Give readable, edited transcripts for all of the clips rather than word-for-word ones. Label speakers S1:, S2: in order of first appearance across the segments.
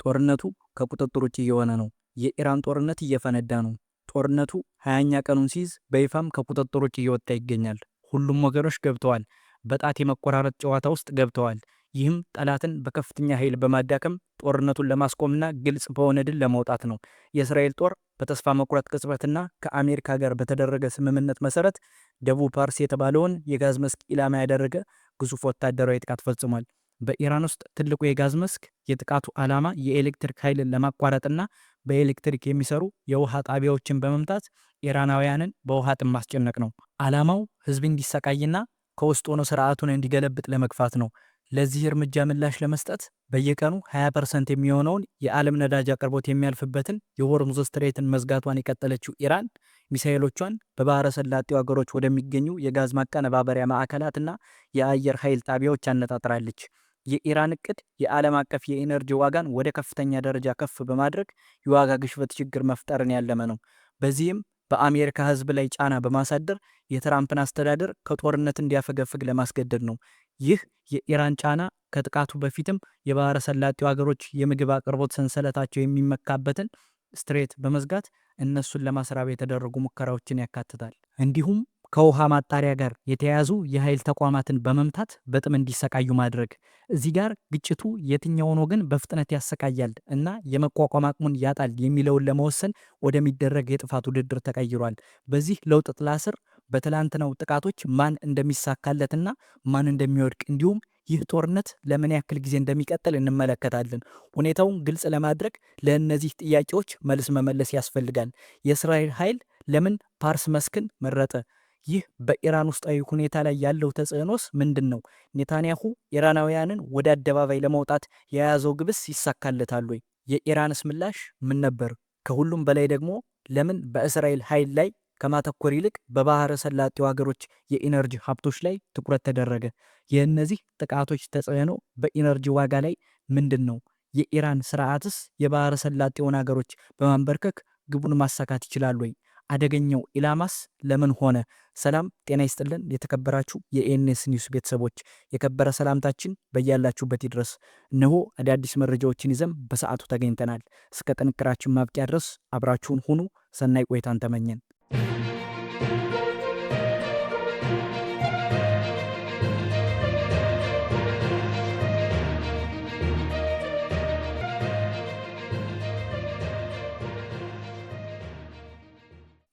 S1: ጦርነቱ ከቁጥጥር ውጭ እየሆነ ነው። የኢራን ጦርነት እየፈነዳ ነው። ጦርነቱ 20ኛ ቀኑን ሲይዝ በይፋም ከቁጥጥር ውጭ እየወጣ ይገኛል። ሁሉም ወገኖች ገብተዋል። በጣት የመቆራረጥ ጨዋታ ውስጥ ገብተዋል። ይህም ጠላትን በከፍተኛ ኃይል በማዳከም ጦርነቱን ለማስቆምና ግልጽ በሆነ ድል ለማውጣት ነው። የእስራኤል ጦር በተስፋ መቁረጥ ቅጽበትና ከአሜሪካ ጋር በተደረገ ስምምነት መሰረት ደቡብ ፓርስ የተባለውን የጋዝ መስክ ኢላማ ያደረገ ግዙፍ ወታደራዊ ጥቃት ፈጽሟል። በኢራን ውስጥ ትልቁ የጋዝ መስክ የጥቃቱ ዓላማ የኤሌክትሪክ ኃይልን ለማቋረጥና በኤሌክትሪክ የሚሰሩ የውሃ ጣቢያዎችን በመምታት ኢራናውያንን በውሃ ጥም ማስጨነቅ ነው። ዓላማው ህዝብ እንዲሰቃይና ከውስጥ ሆኖ ስርዓቱን እንዲገለብጥ ለመግፋት ነው። ለዚህ እርምጃ ምላሽ ለመስጠት በየቀኑ 20% የሚሆነውን የዓለም ነዳጅ አቅርቦት የሚያልፍበትን የሆርሙዝ ስትሬትን መዝጋቷን የቀጠለችው ኢራን ሚሳኤሎቿን በባህረ ሰላጤው ሀገሮች ወደሚገኙ የጋዝ ማቀነባበሪያ ማዕከላትና የአየር ኃይል ጣቢያዎች አነጣጥራለች። የኢራን እቅድ የዓለም አቀፍ የኢነርጂ ዋጋን ወደ ከፍተኛ ደረጃ ከፍ በማድረግ የዋጋ ግሽበት ችግር መፍጠርን ያለመ ነው። በዚህም በአሜሪካ ህዝብ ላይ ጫና በማሳደር የትራምፕን አስተዳደር ከጦርነት እንዲያፈገፍግ ለማስገደድ ነው። ይህ የኢራን ጫና ከጥቃቱ በፊትም የባህረ ሰላጤው ሀገሮች የምግብ አቅርቦት ሰንሰለታቸው የሚመካበትን ስትሬት በመዝጋት እነሱን ለማስራብ የተደረጉ ሙከራዎችን ያካትታል። እንዲሁም ከውሃ ማጣሪያ ጋር የተያያዙ የኃይል ተቋማትን በመምታት በጥም እንዲሰቃዩ ማድረግ። እዚህ ጋር ግጭቱ የትኛውን ወገን በፍጥነት ያሰቃያል እና የመቋቋም አቅሙን ያጣል የሚለውን ለመወሰን ወደሚደረግ የጥፋት ውድድር ተቀይሯል። በዚህ ለውጥ ጥላ ስር በትላንትናው ጥቃቶች ማን እንደሚሳካለትና ማን እንደሚወድቅ እንዲሁም ይህ ጦርነት ለምን ያክል ጊዜ እንደሚቀጥል እንመለከታለን። ሁኔታውን ግልጽ ለማድረግ ለእነዚህ ጥያቄዎች መልስ መመለስ ያስፈልጋል። የእስራኤል ኃይል ለምን ፓርስ መስክን መረጠ? ይህ በኢራን ውስጣዊ ሁኔታ ላይ ያለው ተጽዕኖስ ምንድን ነው? ኔታንያሁ ኢራናውያንን ወደ አደባባይ ለማውጣት የያዘው ግብስ ይሳካለታል ወይ? የኢራንስ ምላሽ ምን ነበር? ከሁሉም በላይ ደግሞ ለምን በእስራኤል ኃይል ላይ ከማተኮር ይልቅ በባህረ ሰላጤው ሀገሮች የኢነርጂ ሀብቶች ላይ ትኩረት ተደረገ? የእነዚህ ጥቃቶች ተጽዕኖ በኢነርጂ ዋጋ ላይ ምንድን ነው? የኢራን ስርዓትስ የባህረ ሰላጤውን ሀገሮች በማንበርከክ ግቡን ማሳካት ይችላል ወይ? አደገኛው ኢላማስ ለምን ሆነ? ሰላም ጤና ይስጥልን የተከበራችሁ የኤንኤስ ኒውስ ቤተሰቦች፣ የከበረ ሰላምታችን በያላችሁበት ይድረስ። እነሆ አዳዲስ መረጃዎችን ይዘን በሰዓቱ ተገኝተናል። እስከ ጥንቅራችን ማብቂያ ድረስ አብራችሁን ሁኑ። ሰናይ ቆይታን ተመኘን።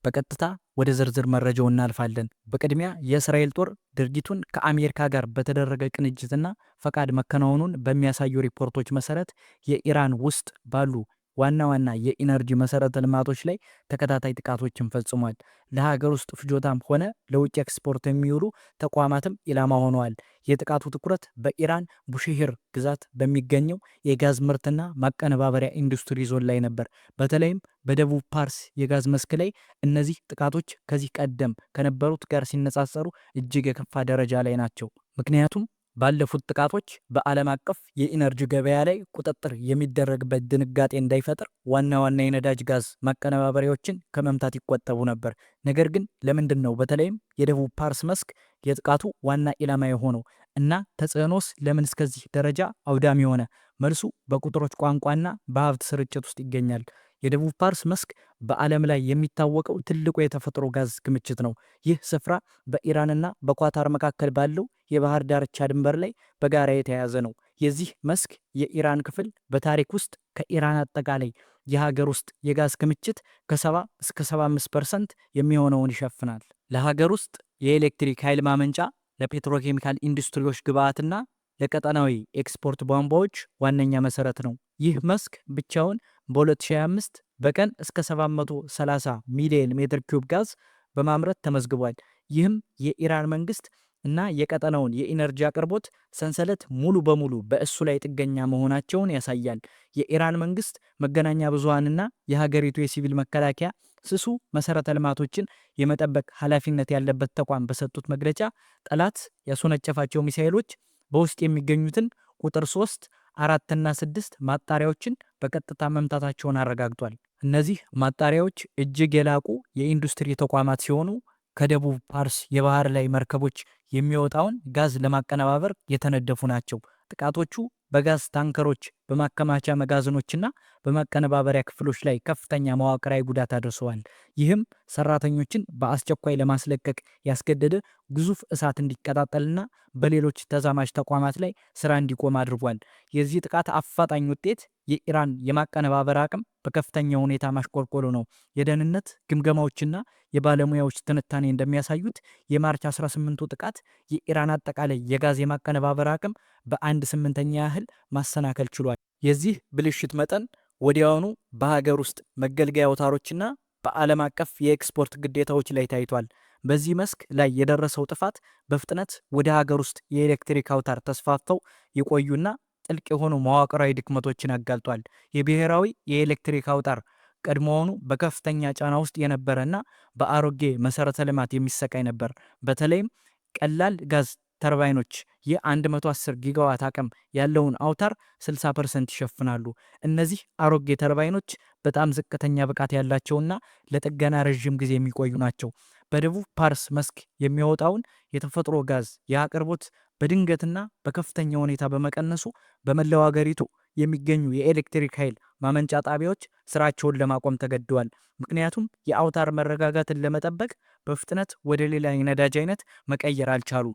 S1: በቀጥታ ወደ ዝርዝር መረጃው እናልፋለን። በቅድሚያ የእስራኤል ጦር ድርጊቱን ከአሜሪካ ጋር በተደረገ ቅንጅትና ፈቃድ መከናወኑን በሚያሳዩ ሪፖርቶች መሰረት የኢራን ውስጥ ባሉ ዋና ዋና የኢነርጂ መሰረተ ልማቶች ላይ ተከታታይ ጥቃቶችን ፈጽሟል። ለሀገር ውስጥ ፍጆታም ሆነ ለውጭ ኤክስፖርት የሚውሉ ተቋማትም ኢላማ ሆነዋል። የጥቃቱ ትኩረት በኢራን ቡሽሄር ግዛት በሚገኘው የጋዝ ምርትና ማቀነባበሪያ ኢንዱስትሪ ዞን ላይ ነበር። በተለይም በደቡብ ፓርስ የጋዝ መስክ ላይ እነዚህ ጥቃቶች ከዚህ ቀደም ከነበሩት ጋር ሲነጻጸሩ እጅግ የከፋ ደረጃ ላይ ናቸው። ምክንያቱም ባለፉት ጥቃቶች በዓለም አቀፍ የኢነርጂ ገበያ ላይ ቁጥጥር የሚደረግበት ድንጋጤ እንዳይፈጥር ዋና ዋና የነዳጅ ጋዝ ማቀነባበሪያዎችን ከመምታት ይቆጠቡ ነበር። ነገር ግን ለምንድን ነው በተለይም የደቡብ ፓርስ መስክ የጥቃቱ ዋና ኢላማ የሆነው እና ተጽዕኖስ ለምን እስከዚህ ደረጃ አውዳሚ ሆነ? መልሱ በቁጥሮች ቋንቋና በሀብት ስርጭት ውስጥ ይገኛል። የደቡብ ፓርስ መስክ በዓለም ላይ የሚታወቀው ትልቁ የተፈጥሮ ጋዝ ክምችት ነው። ይህ ስፍራ በኢራንና በኳታር መካከል ባለው የባህር ዳርቻ ድንበር ላይ በጋራ የተያያዘ ነው። የዚህ መስክ የኢራን ክፍል በታሪክ ውስጥ ከኢራን አጠቃላይ የሀገር ውስጥ የጋዝ ክምችት ከ70 እስከ 75% የሚሆነውን ይሸፍናል። ለሀገር ውስጥ የኤሌክትሪክ ኃይል ማመንጫ፣ ለፔትሮኬሚካል ኢንዱስትሪዎች ግብዓትና ለቀጠናዊ ኤክስፖርት ቧንቧዎች ዋነኛ መሰረት ነው። ይህ መስክ ብቻውን በ2025 በቀን እስከ 730 ሚሊዮን ሜትር ኪዩብ ጋዝ በማምረት ተመዝግቧል። ይህም የኢራን መንግስት እና የቀጠናውን የኢነርጂ አቅርቦት ሰንሰለት ሙሉ በሙሉ በእሱ ላይ ጥገኛ መሆናቸውን ያሳያል። የኢራን መንግስት መገናኛ ብዙሃንና የሀገሪቱ የሲቪል መከላከያ ስሱ መሰረተ ልማቶችን የመጠበቅ ኃላፊነት ያለበት ተቋም በሰጡት መግለጫ ጠላት ያስወነጨፋቸው ሚሳኤሎች በውስጥ የሚገኙትን ቁጥር 3፣ 4 እና 6 ማጣሪያዎችን በቀጥታ መምታታቸውን አረጋግጧል። እነዚህ ማጣሪያዎች እጅግ የላቁ የኢንዱስትሪ ተቋማት ሲሆኑ ከደቡብ ፓርስ የባህር ላይ መርከቦች የሚወጣውን ጋዝ ለማቀነባበር የተነደፉ ናቸው። ጥቃቶቹ በጋዝ ታንከሮች፣ በማከማቻ መጋዘኖችና በማቀነባበሪያ ክፍሎች ላይ ከፍተኛ መዋቅራዊ ጉዳት አድርሰዋል። ይህም ሰራተኞችን በአስቸኳይ ለማስለቀቅ ያስገደደ ግዙፍ እሳት እንዲቀጣጠልና በሌሎች ተዛማጅ ተቋማት ላይ ስራ እንዲቆም አድርጓል። የዚህ ጥቃት አፋጣኝ ውጤት የኢራን የማቀነባበር አቅም በከፍተኛ ሁኔታ ማሽቆልቆሉ ነው። የደህንነት ግምገማዎችና የባለሙያዎች ትንታኔ እንደሚያሳዩት የማርች 18ቱ ጥቃት የኢራን አጠቃላይ የጋዝ የማቀነባበር አቅም በ1/8 ያህል ማሰናከል ችሏል። የዚህ ብልሽት መጠን ወዲያውኑ በሀገር ውስጥ መገልገያ አውታሮችና በዓለም አቀፍ የኤክስፖርት ግዴታዎች ላይ ታይቷል። በዚህ መስክ ላይ የደረሰው ጥፋት በፍጥነት ወደ ሀገር ውስጥ የኤሌክትሪክ አውታር ተስፋፍተው የቆዩና ጥልቅ የሆኑ መዋቅራዊ ድክመቶችን አጋልጧል። የብሔራዊ የኤሌክትሪክ አውታር ቀድሞውኑ በከፍተኛ ጫና ውስጥ የነበረና በአሮጌ መሰረተ ልማት የሚሰቃይ ነበር። በተለይም ቀላል ጋዝ ተርባይኖች የ110 ጊጋዋት አቅም ያለውን አውታር 60% ይሸፍናሉ። እነዚህ አሮጌ ተርባይኖች በጣም ዝቅተኛ ብቃት ያላቸውና ለጥገና ረዥም ጊዜ የሚቆዩ ናቸው። በደቡብ ፓርስ መስክ የሚወጣውን የተፈጥሮ ጋዝ የአቅርቦት በድንገትና በከፍተኛ ሁኔታ በመቀነሱ በመላው ሀገሪቱ የሚገኙ የኤሌክትሪክ ኃይል ማመንጫ ጣቢያዎች ስራቸውን ለማቆም ተገደዋል። ምክንያቱም የአውታር መረጋጋትን ለመጠበቅ በፍጥነት ወደ ሌላ የነዳጅ አይነት መቀየር አልቻሉ።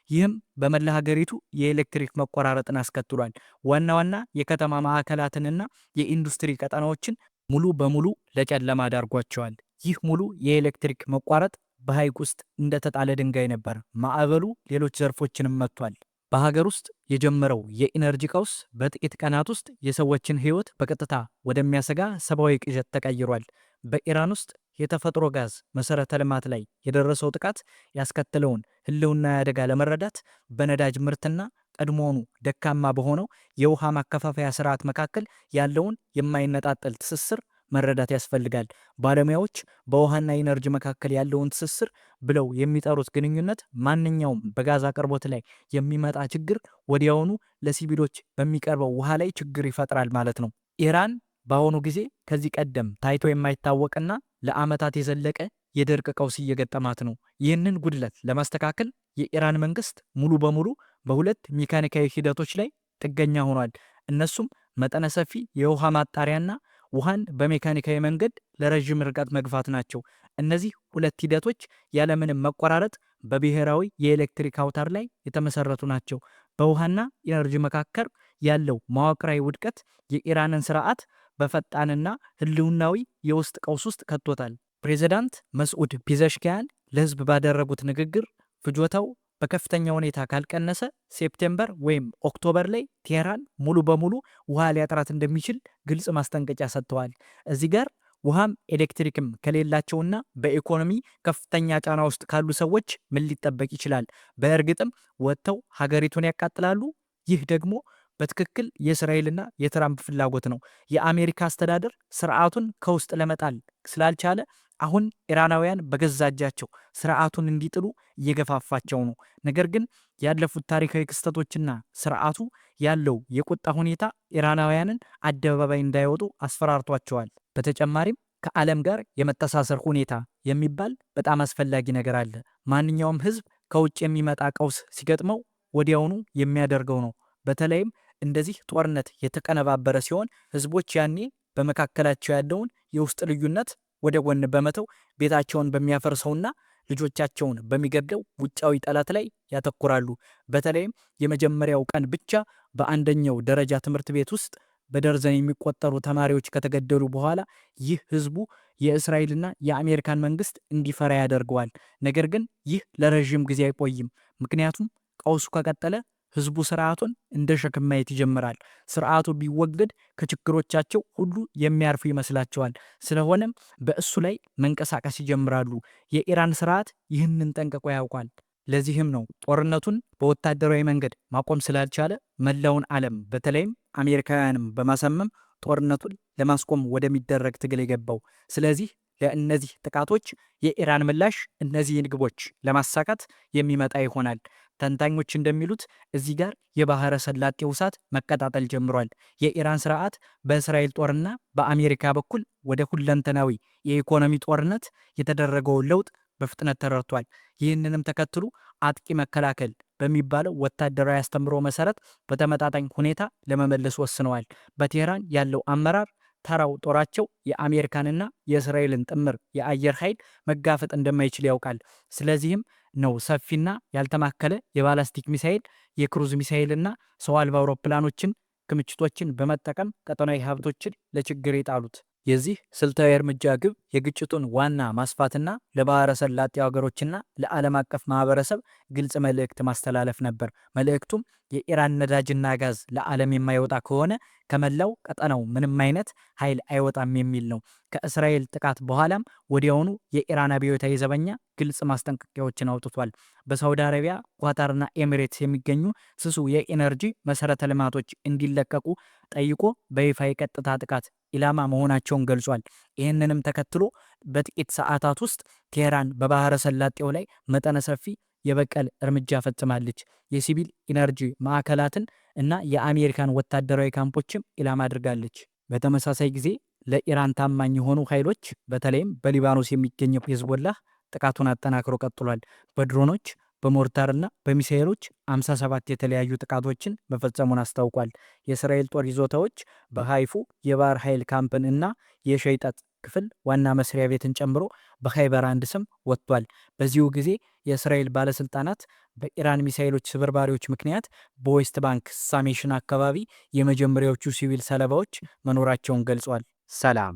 S1: ይህም በመላ ሀገሪቱ የኤሌክትሪክ መቆራረጥን አስከትሏል። ዋና ዋና የከተማ ማዕከላትንና የኢንዱስትሪ ቀጠናዎችን ሙሉ በሙሉ ለጨለማ ዳርጓቸዋል። ይህ ሙሉ የኤሌክትሪክ መቋረጥ በሐይቅ ውስጥ እንደተጣለ ድንጋይ ነበር። ማዕበሉ ሌሎች ዘርፎችንም መጥቷል። በሀገር ውስጥ የጀመረው የኢነርጂ ቀውስ በጥቂት ቀናት ውስጥ የሰዎችን ሕይወት በቀጥታ ወደሚያሰጋ ሰብአዊ ቅዠት ተቀይሯል። በኢራን ውስጥ የተፈጥሮ ጋዝ መሰረተ ልማት ላይ የደረሰው ጥቃት ያስከተለውን ህልውናዊ አደጋ ለመረዳት በነዳጅ ምርትና ቀድሞውኑ ደካማ በሆነው የውሃ ማከፋፈያ ስርዓት መካከል ያለውን የማይነጣጠል ትስስር መረዳት ያስፈልጋል። ባለሙያዎች በውሃና ኢነርጂ መካከል ያለውን ትስስር ብለው የሚጠሩት ግንኙነት ማንኛውም በጋዝ አቅርቦት ላይ የሚመጣ ችግር ወዲያውኑ ለሲቪሎች በሚቀርበው ውሃ ላይ ችግር ይፈጥራል ማለት ነው። ኢራን በአሁኑ ጊዜ ከዚህ ቀደም ታይቶ የማይታወቅና ለዓመታት የዘለቀ የድርቅ ቀውስ እየገጠማት ነው። ይህንን ጉድለት ለማስተካከል የኢራን መንግስት ሙሉ በሙሉ በሁለት ሜካኒካዊ ሂደቶች ላይ ጥገኛ ሆኗል። እነሱም መጠነ ሰፊ የውሃ ማጣሪያና ውሃን በሜካኒካዊ መንገድ ለረዥም ርቀት መግፋት ናቸው። እነዚህ ሁለት ሂደቶች ያለምንም መቆራረጥ በብሔራዊ የኤሌክትሪክ አውታር ላይ የተመሰረቱ ናቸው። በውሃና ኢነርጂ መካከል ያለው መዋቅራዊ ውድቀት የኢራንን ስርዓት በፈጣንና ህልውናዊ የውስጥ ቀውስ ውስጥ ከቶታል። ፕሬዚዳንት መስዑድ ፒዘሽኪያን ለህዝብ ባደረጉት ንግግር ፍጆታው በከፍተኛ ሁኔታ ካልቀነሰ ሴፕቴምበር ወይም ኦክቶበር ላይ ቴህራን ሙሉ በሙሉ ውሃ ሊያጥራት እንደሚችል ግልጽ ማስጠንቀቂያ ሰጥተዋል። እዚህ ጋር ውሃም ኤሌክትሪክም ከሌላቸውና በኢኮኖሚ ከፍተኛ ጫና ውስጥ ካሉ ሰዎች ምን ሊጠበቅ ይችላል? በእርግጥም ወጥተው ሀገሪቱን ያቃጥላሉ? ይህ ደግሞ በትክክል የእስራኤልና የትራምፕ ፍላጎት ነው። የአሜሪካ አስተዳደር ስርዓቱን ከውስጥ ለመጣል ስላልቻለ አሁን ኢራናውያን በገዛ እጃቸው ስርዓቱን እንዲጥሉ እየገፋፋቸው ነው። ነገር ግን ያለፉት ታሪካዊ ክስተቶችና ስርዓቱ ያለው የቁጣ ሁኔታ ኢራናውያንን አደባባይ እንዳይወጡ አስፈራርቷቸዋል። በተጨማሪም ከዓለም ጋር የመተሳሰር ሁኔታ የሚባል በጣም አስፈላጊ ነገር አለ። ማንኛውም ህዝብ ከውጭ የሚመጣ ቀውስ ሲገጥመው ወዲያውኑ የሚያደርገው ነው። በተለይም እንደዚህ ጦርነት የተቀነባበረ ሲሆን ህዝቦች ያኔ በመካከላቸው ያለውን የውስጥ ልዩነት ወደ ጎን በመተው ቤታቸውን በሚያፈርሰውና ልጆቻቸውን በሚገድለው ውጫዊ ጠላት ላይ ያተኩራሉ። በተለይም የመጀመሪያው ቀን ብቻ በአንደኛው ደረጃ ትምህርት ቤት ውስጥ በደርዘን የሚቆጠሩ ተማሪዎች ከተገደሉ በኋላ ይህ ህዝቡ የእስራኤልና የአሜሪካን መንግስት እንዲፈራ ያደርገዋል። ነገር ግን ይህ ለረዥም ጊዜ አይቆይም። ምክንያቱም ቀውሱ ከቀጠለ ህዝቡ ስርዓቱን እንደ ሸክም ማየት ይጀምራል። ስርዓቱ ቢወገድ ከችግሮቻቸው ሁሉ የሚያርፉ ይመስላቸዋል። ስለሆነም በእሱ ላይ መንቀሳቀስ ይጀምራሉ። የኢራን ስርዓት ይህንን ጠንቅቆ ያውቃል። ለዚህም ነው ጦርነቱን በወታደራዊ መንገድ ማቆም ስላልቻለ መላውን ዓለም በተለይም አሜሪካውያንም በማሰመም ጦርነቱን ለማስቆም ወደሚደረግ ትግል የገባው። ስለዚህ ለእነዚህ ጥቃቶች የኢራን ምላሽ እነዚህን ግቦች ለማሳካት የሚመጣ ይሆናል። ተንታኞች እንደሚሉት እዚህ ጋር የባህረ ሰላጤው እሳት መቀጣጠል ጀምሯል። የኢራን ስርዓት በእስራኤል ጦርና በአሜሪካ በኩል ወደ ሁለንተናዊ የኢኮኖሚ ጦርነት የተደረገውን ለውጥ በፍጥነት ተረድቷል። ይህንንም ተከትሎ አጥቂ መከላከል በሚባለው ወታደራዊ አስተምሮ መሰረት በተመጣጣኝ ሁኔታ ለመመለስ ወስነዋል። በቴህራን ያለው አመራር ተራው ጦራቸው የአሜሪካንና የእስራኤልን ጥምር የአየር ኃይል መጋፈጥ እንደማይችል ያውቃል። ስለዚህም ነው ሰፊና ያልተማከለ የባላስቲክ ሚሳኤል፣ የክሩዝ ሚሳኤልና ሰው አልባ አውሮፕላኖችን ክምችቶችን በመጠቀም ቀጠናዊ ሀብቶችን ለችግር የጣሉት። የዚህ ስልታዊ እርምጃ ግብ የግጭቱን ዋና ማስፋትና ለባህረ ሰላጤው ሀገሮችና ለዓለም አቀፍ ማህበረሰብ ግልጽ መልእክት ማስተላለፍ ነበር። መልእክቱም የኢራን ነዳጅና ጋዝ ለዓለም የማይወጣ ከሆነ ከመላው ቀጠናው ምንም አይነት ኃይል አይወጣም የሚል ነው። ከእስራኤል ጥቃት በኋላም ወዲያውኑ የኢራን አብዮታዊ ዘበኛ ግልጽ ማስጠንቀቂያዎችን አውጥቷል። በሳውዲ አረቢያ፣ ኳታርና ኤሚሬትስ የሚገኙ ስሱ የኢነርጂ መሰረተ ልማቶች እንዲለቀቁ ጠይቆ በይፋ የቀጥታ ጥቃት ኢላማ መሆናቸውን ገልጿል። ይህንንም ተከትሎ በጥቂት ሰዓታት ውስጥ ቴህራን በባህረ ሰላጤው ላይ መጠነ ሰፊ የበቀል እርምጃ ፈጽማለች። የሲቪል ኢነርጂ ማዕከላትን እና የአሜሪካን ወታደራዊ ካምፖችም ኢላማ አድርጋለች። በተመሳሳይ ጊዜ ለኢራን ታማኝ የሆኑ ኃይሎች በተለይም በሊባኖስ የሚገኘው ሂዝቦላህ ጥቃቱን አጠናክሮ ቀጥሏል። በድሮኖች በሞርታርና በሚሳኤሎች 57 የተለያዩ ጥቃቶችን መፈጸሙን አስታውቋል። የእስራኤል ጦር ይዞታዎች በሃይፉ የባህር ኃይል ካምፕን እና የሸይጠት ክፍል ዋና መስሪያ ቤትን ጨምሮ በኻይበር አንድ ስም ወጥቷል። በዚሁ ጊዜ የእስራኤል ባለስልጣናት በኢራን ሚሳኤሎች ስብርባሪዎች ምክንያት በዌስት ባንክ ሳሜሽን አካባቢ የመጀመሪያዎቹ ሲቪል ሰለባዎች መኖራቸውን ገልጿል። ሰላም።